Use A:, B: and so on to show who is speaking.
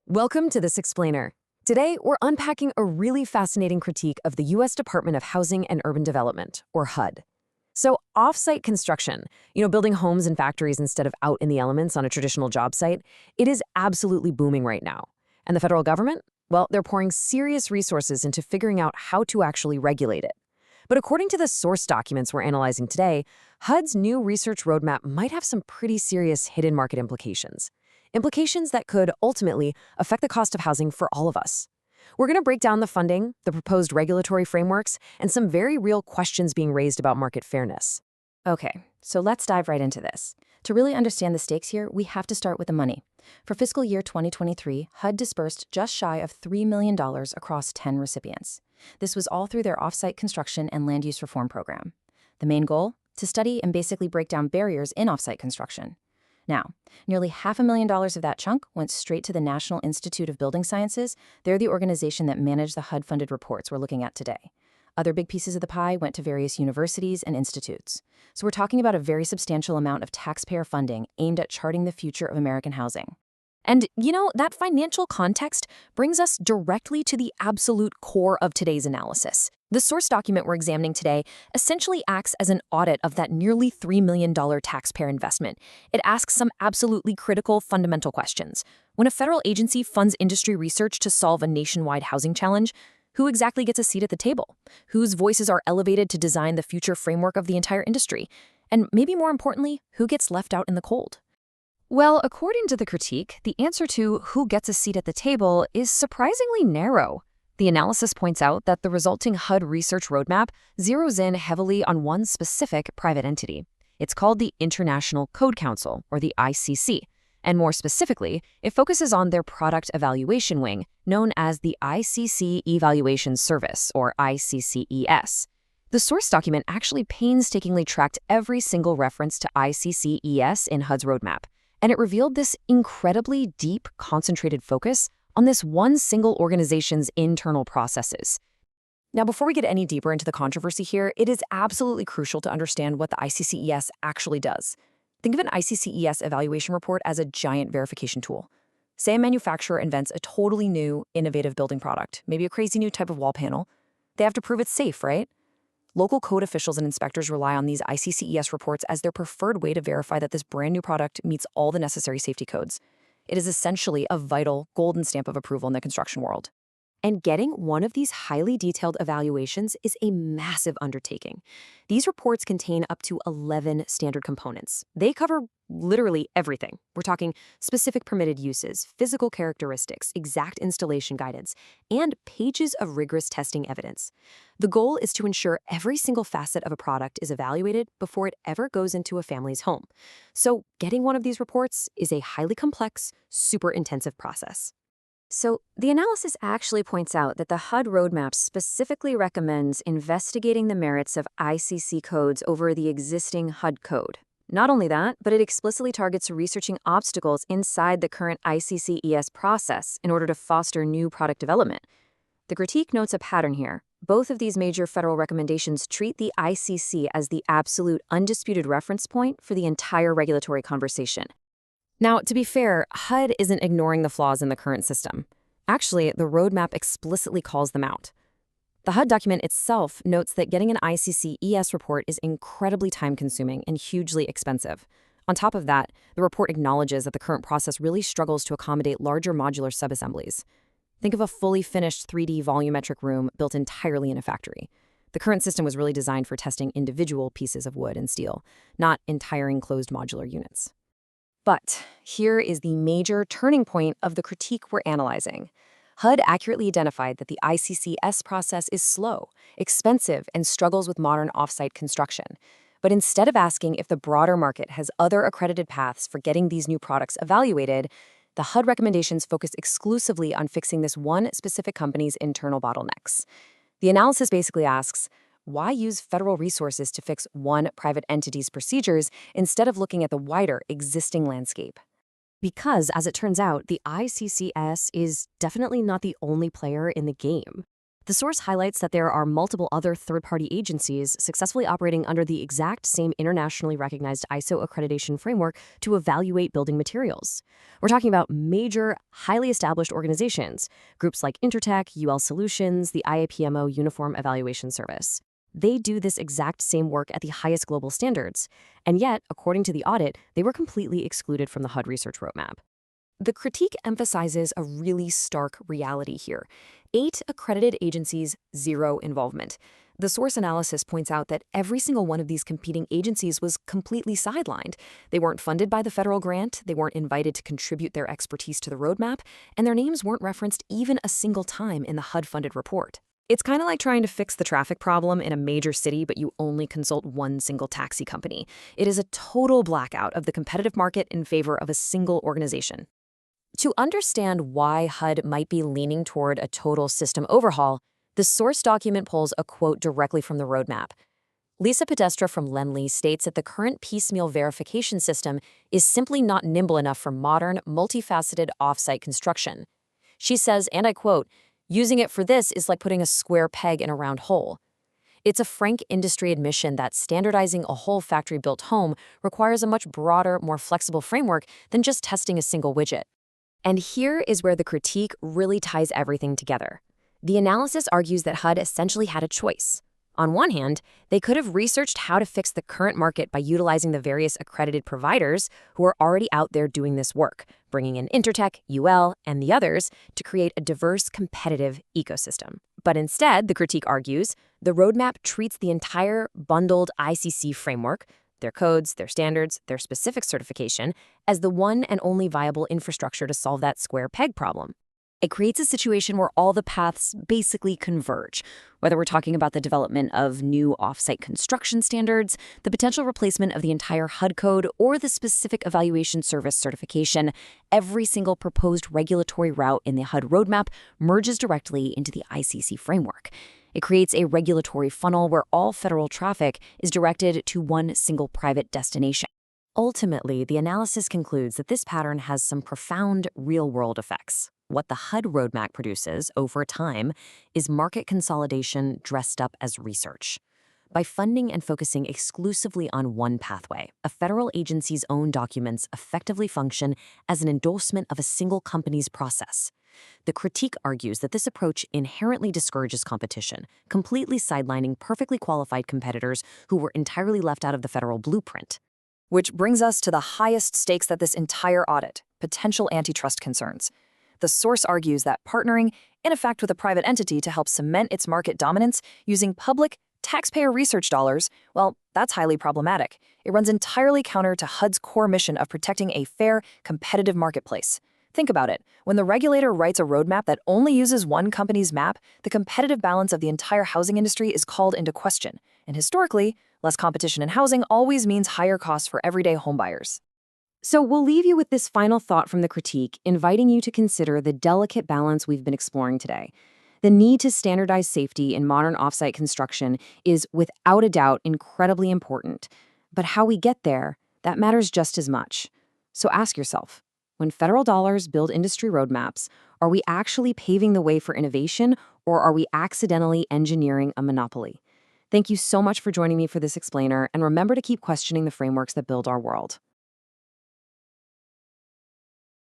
A: Welcome to This Explainer. Today, we're unpacking a really fascinating critique of the U.S. Department of Housing and Urban Development, or HUD. So, off-site construction, building homes and factories instead of out in the elements on a traditional job site, it is absolutely booming right now. And the federal government? Well, they're pouring serious resources into figuring out how to actually regulate it. But according to the source documents we're analyzing today, HUD's new research roadmap might have some pretty serious hidden market implications. Implications that could ultimately affect the cost of housing for all of us. We're going to break down the funding, the proposed regulatory frameworks, and some very real questions being raised about market fairness.
B: Okay, so let's dive right into this. To really understand the stakes here, we have to start with the money. For fiscal year 2023, HUD disbursed just shy of $3 million across 10 recipients. This was all through their offsite construction and land use reform program. The main goal? To study and basically break down barriers in offsite construction. Now, nearly $500,000 of that chunk went straight to the National Institute of Building Sciences. They're the organization that managed the HUD-funded reports we're looking at today. Other big pieces of the pie went to various universities and institutes. So we're talking about a very substantial amount of taxpayer funding aimed at charting the future of American housing. And, that financial context brings us directly to the absolute core of today's analysis. The source document we're examining today essentially acts as an audit of that nearly $3 million taxpayer investment. It asks some absolutely critical fundamental questions. When a federal agency funds industry research to solve a nationwide housing challenge, who exactly gets a seat at the table? Whose voices are elevated to design the future framework of the entire industry? And maybe more importantly, who gets left out in the cold? Well, according to the critique, the answer to who gets a seat at the table is surprisingly narrow. The analysis points out that the resulting HUD research roadmap zeroes in heavily on one specific private entity. It's called the International Code Council, or the ICC, and more specifically, it focuses on their product evaluation wing, known as the ICC-Evaluation Service, or ICC-ES. The source document actually painstakingly tracked every single reference to ICC-ES in HUD's roadmap, and it revealed this incredibly deep, concentrated focus on this one single organization's internal processes. Now, before we get any deeper into the controversy here, it is absolutely crucial to understand what the ICC-ES actually does. Think of an ICC-ES evaluation report as a giant verification tool. Say a manufacturer invents a totally new, innovative building product, maybe a crazy new type of wall panel. They have to prove it's safe, right? Local code officials and inspectors rely on these ICC-ES reports as their preferred way to verify that this brand new product meets all the necessary safety codes. It is essentially a vital golden stamp of approval in the construction world. And getting one of these highly detailed evaluations is a massive undertaking. These reports contain up to 11 standard components. They cover literally everything. We're talking specific permitted uses, physical characteristics, exact installation guidance, and pages of rigorous testing evidence. The goal is to ensure every single facet of a product is evaluated before it ever goes into a family's home. So getting one of these reports is a highly complex, super intensive process. So the analysis actually points out that the HUD roadmap specifically recommends investigating the merits of ICC codes over the existing HUD code. Not only that, but it explicitly targets researching obstacles inside the current ICC-ES process in order to foster new product development. The critique notes a pattern here. Both of these major federal recommendations treat the ICC as the absolute, undisputed reference point for the entire regulatory conversation. Now, to be fair, HUD isn't ignoring the flaws in the current system. Actually, the roadmap explicitly calls them out. The HUD document itself notes that getting an ICC-ES report is incredibly time-consuming and hugely expensive. On top of that, the report acknowledges that the current process really struggles to accommodate larger modular subassemblies. Think of a fully finished 3D volumetric room built entirely in a factory. The current system was really designed for testing individual pieces of wood and steel, not entire enclosed modular units. But here is the major turning point of the critique we're analyzing. HUD accurately identified that the ICC-ES process is slow, expensive, and struggles with modern offsite construction. But instead of asking if the broader market has other accredited paths for getting these new products evaluated, the HUD recommendations focus exclusively on fixing this one specific company's internal bottlenecks. The analysis basically asks, why use federal resources to fix one private entity's procedures instead of looking at the wider existing landscape? Because, as it turns out, the ICC-ES is definitely not the only player in the game.
A: The source highlights that there are multiple other third-party agencies successfully operating under the exact same internationally recognized ISO accreditation framework to evaluate building materials. We're talking about major, highly established organizations, groups like Intertek, UL Solutions, the IAPMO Uniform Evaluation Service. They do this exact same work at the highest global standards, and yet, according to the audit, they were completely excluded from the HUD research roadmap. The critique emphasizes a really stark reality here. 8 accredited agencies, 0 involvement. The source analysis points out that every single one of these competing agencies was completely sidelined. They weren't funded by the federal grant, they weren't invited to contribute their expertise to the roadmap, and their names weren't referenced even a single time in the HUD-funded report. It's kind of like trying to fix the traffic problem in a major city, but you only consult one single taxi company. It is a total blackout of the competitive market in favor of a single organization. To understand why HUD might be leaning toward a total system overhaul, the source document pulls a quote directly from the roadmap. Lisa Pedestra from Lenly states that the current piecemeal verification system is simply not nimble enough for modern, multifaceted offsite construction. She says, and I quote, "Using it for this is like putting a square peg in a round hole." It's a frank industry admission that standardizing a whole factory-built home requires a much broader, more flexible framework than just testing a single widget. And here is where the critique really ties everything together. The analysis argues that HUD essentially had a choice. On one hand, they could have researched how to fix the current market by utilizing the various accredited providers who are already out there doing this work, bringing in Intertek, UL, and the others to create a diverse, competitive ecosystem. But instead, the critique argues, the roadmap treats the entire bundled ICC framework, their codes, their standards, their specific certification, as the one and only viable infrastructure to solve that square peg problem. It creates a situation where all the paths basically converge, whether we're talking about the development of new offsite construction standards, the potential replacement of the entire HUD code, or the specific evaluation service certification. Every single proposed regulatory route in the HUD roadmap merges directly into the ICC framework. It creates a regulatory funnel where all federal traffic is directed to one single private destination. Ultimately, the analysis concludes that this pattern has some profound real-world effects. What the HUD roadmap produces over time is market consolidation dressed up as research. By funding and focusing exclusively on one pathway, a federal agency's own documents effectively function as an endorsement of a single company's process. The critique argues that this approach inherently discourages competition, completely sidelining perfectly qualified competitors who were entirely left out of the federal blueprint.
B: Which brings us to the highest stakes that this entire audit, potential antitrust concerns. The source argues that partnering, in effect with a private entity to help cement its market dominance using public, taxpayer research dollars, well, that's highly problematic. It runs entirely counter to HUD's core mission of protecting a fair, competitive marketplace. Think about it. When the regulator writes a roadmap that only uses one company's map, the competitive balance of the entire housing industry is called into question. And historically, less competition in housing always means higher costs for everyday homebuyers.
A: So we'll leave you with this final thought from the critique, inviting you to consider the delicate balance we've been exploring today. The need to standardize safety in modern offsite construction is, without a doubt, incredibly important. But how we get there, that matters just as much. So ask yourself, when federal dollars build industry roadmaps, are we actually paving the way for innovation, or are we accidentally engineering a monopoly? Thank you so much for joining me for this explainer, and remember to keep questioning the frameworks that build our world.